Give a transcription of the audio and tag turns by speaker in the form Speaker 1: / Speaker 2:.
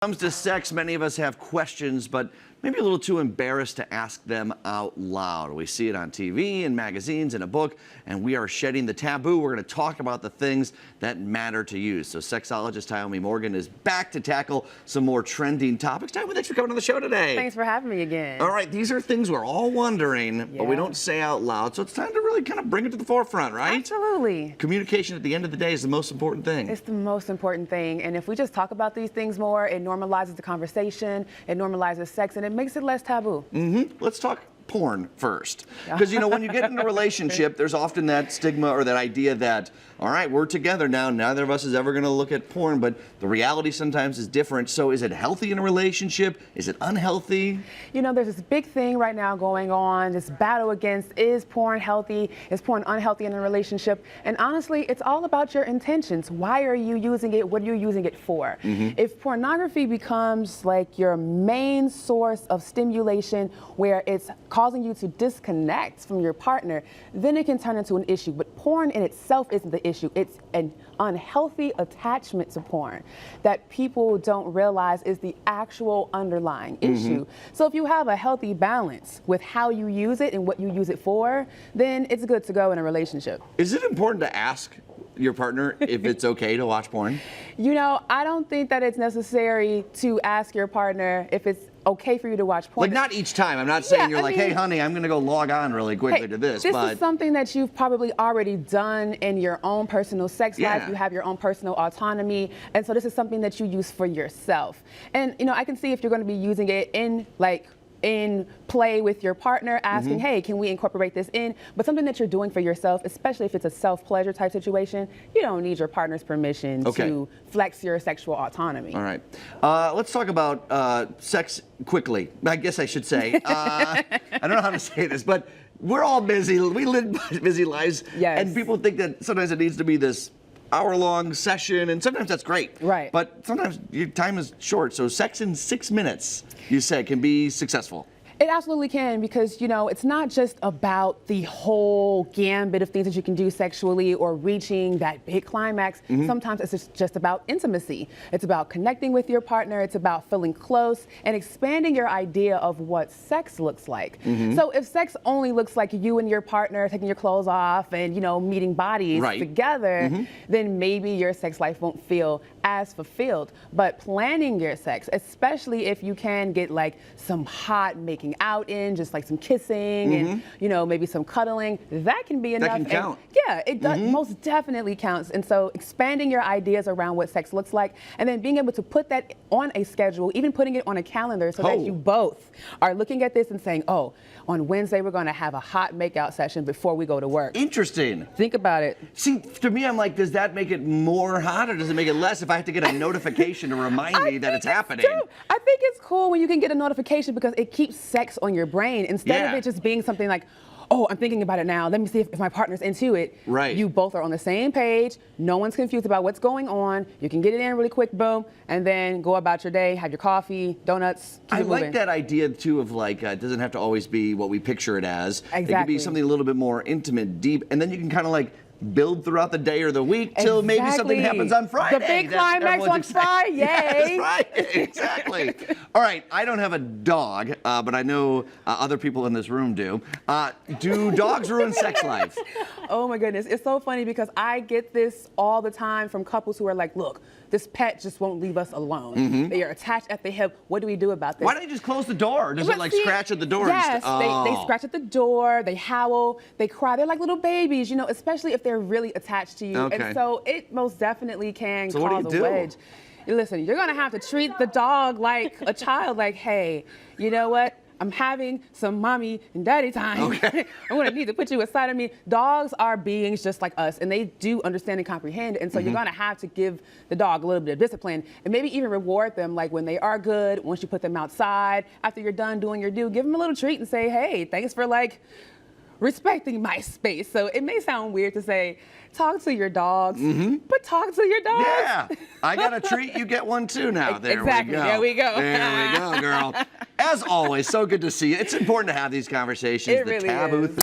Speaker 1: When it comes to sex, many of us have questions, but maybe a little too embarrassed to ask them out loud. We see it on TV, in magazines, in a book, and we are shedding the taboo. We're going to talk about the things that matter to you. So Sexologist Tyomi Morgan is back to tackle some more trending topics. Tyomi, thanks for coming on the show today.
Speaker 2: Thanks for having me again.
Speaker 1: All right, these are things we're all wondering, but we don't say out loud, so it's time to really kind of bring it to the forefront, right?
Speaker 2: Absolutely.
Speaker 1: Communication at the end of the day is the most important thing.
Speaker 2: It's the most important thing, and if we just talk about these things more, it normalizes the conversation, it normalizes sex, and it makes it less taboo.
Speaker 1: Let's talk porn first. Because, you know, when you get in a relationship, there's often that stigma or that idea that, all right, we're together now, neither of us is ever going to look at porn, but the reality sometimes is different. So is it healthy in a relationship? Is it unhealthy?
Speaker 2: You know, there's this big thing right now going on, this battle against, is porn healthy? Is porn unhealthy in a relationship? And honestly, it's all about your intentions. Why are you using it? What are you using it for? If pornography becomes like your main source of stimulation where it's causing you to disconnect from your partner, then it can turn into an issue. But porn in itself isn't the issue. It's an unhealthy attachment to porn that people don't realize is the actual underlying issue. So if you have a healthy balance with how you use it and what you use it for, then it's good to go in a relationship.
Speaker 1: Is it important to ask your partner if it's okay to watch porn?
Speaker 2: You know, I don't think that it's necessary to ask your partner if it's okay for you to watch porn.
Speaker 1: Like, not each time. I'm not saying you're like, hey, honey, I'm going to go log on really quickly to this.
Speaker 2: This
Speaker 1: but
Speaker 2: is something that you've probably already done in your own personal sex life. You have your own personal autonomy. And so this is something that you use for yourself. And, you know, I can see if you're going to be using it in play with your partner, asking, hey, can we incorporate this in? But something that you're doing for yourself, especially if it's a self-pleasure type situation, you don't need your partner's permission to flex your sexual autonomy.
Speaker 1: All right. Let's talk about sex quickly. I guess I should say. I don't know how to say this, but we're all busy. We live busy lives. And people think that sometimes it needs to be this hour-long session, and sometimes that's great.
Speaker 2: Right.
Speaker 1: But sometimes your time is short, so sex in 6 minutes, you said, can be successful.
Speaker 2: It absolutely can, because, you know, it's not just about the whole gambit of things that you can do sexually or reaching that big climax. Sometimes it's just about intimacy. It's about connecting with your partner. It's about feeling close and expanding your idea of what sex looks like. So if sex only looks like you and your partner taking your clothes off and, you know, meeting bodies together, then maybe your sex life won't feel as fulfilled. But planning your sex, especially if you can get like some hot making out in, just like some kissing and, you know, maybe some cuddling, that can be enough.
Speaker 1: That can count.
Speaker 2: Yeah, it does, most definitely counts. And so expanding your ideas around what sex looks like, and then being able to put that on a schedule, even putting it on a calendar so that you both are looking at this and saying, oh, on Wednesday we're going to have a hot makeout session before we go to work.
Speaker 1: Interesting.
Speaker 2: Think about it.
Speaker 1: See, to me, I'm like, does that make it more hot or does it make it less if I have to get a notification to remind me that it's happening?
Speaker 2: I think it's cool when you can get a notification because it keeps sex on your brain instead of it just being something like, oh, I'm thinking about it now. Let me see if my partner's into it. You both are on the same page. No one's confused about what's going on. You can get it in really quick, boom, and then go about your day, have your coffee, donuts, keep it moving.
Speaker 1: I like that idea, too, of like, it doesn't have to always be what we picture it as. It could be something a little bit more intimate, deep, and then you can kind of like build throughout the day or the week till maybe something happens on Friday.
Speaker 2: The big climax on Friday.
Speaker 1: Yes, right. Exactly. All right. I don't have a dog, but I know other people in this room do. Do dogs ruin sex life?
Speaker 2: Oh my goodness. It's so funny because I get this all the time from couples who are like, look, this pet just won't leave us alone. They are attached at the hip. What do we do about this?
Speaker 1: Why don't you just close the door? Does it like scratch at the door?
Speaker 2: Yes, they scratch at the door, they howl, they cry. They're like little babies, you know, especially if they're really attached to you. And so it most definitely can cause a wedge. Listen, you're gonna have to treat the dog like a child, like, hey, you know what? I'm having some mommy and daddy time. I'm gonna need to put you aside of me. Dogs are beings just like us, and they do understand and comprehend, and so you're gonna have to give the dog a little bit of discipline, and maybe even reward them, like when they are good, once you put them outside, after you're done doing your due, give them a little treat and say, hey, thanks for like respecting my space. So it may sound weird to say, talk to your dogs, but talk to your dogs.
Speaker 1: Yeah, I got a treat, you get one too now. There we go.
Speaker 2: There we go.
Speaker 1: There we go, girl. As always, so good to see you. It's important to have these conversations.
Speaker 2: It really is.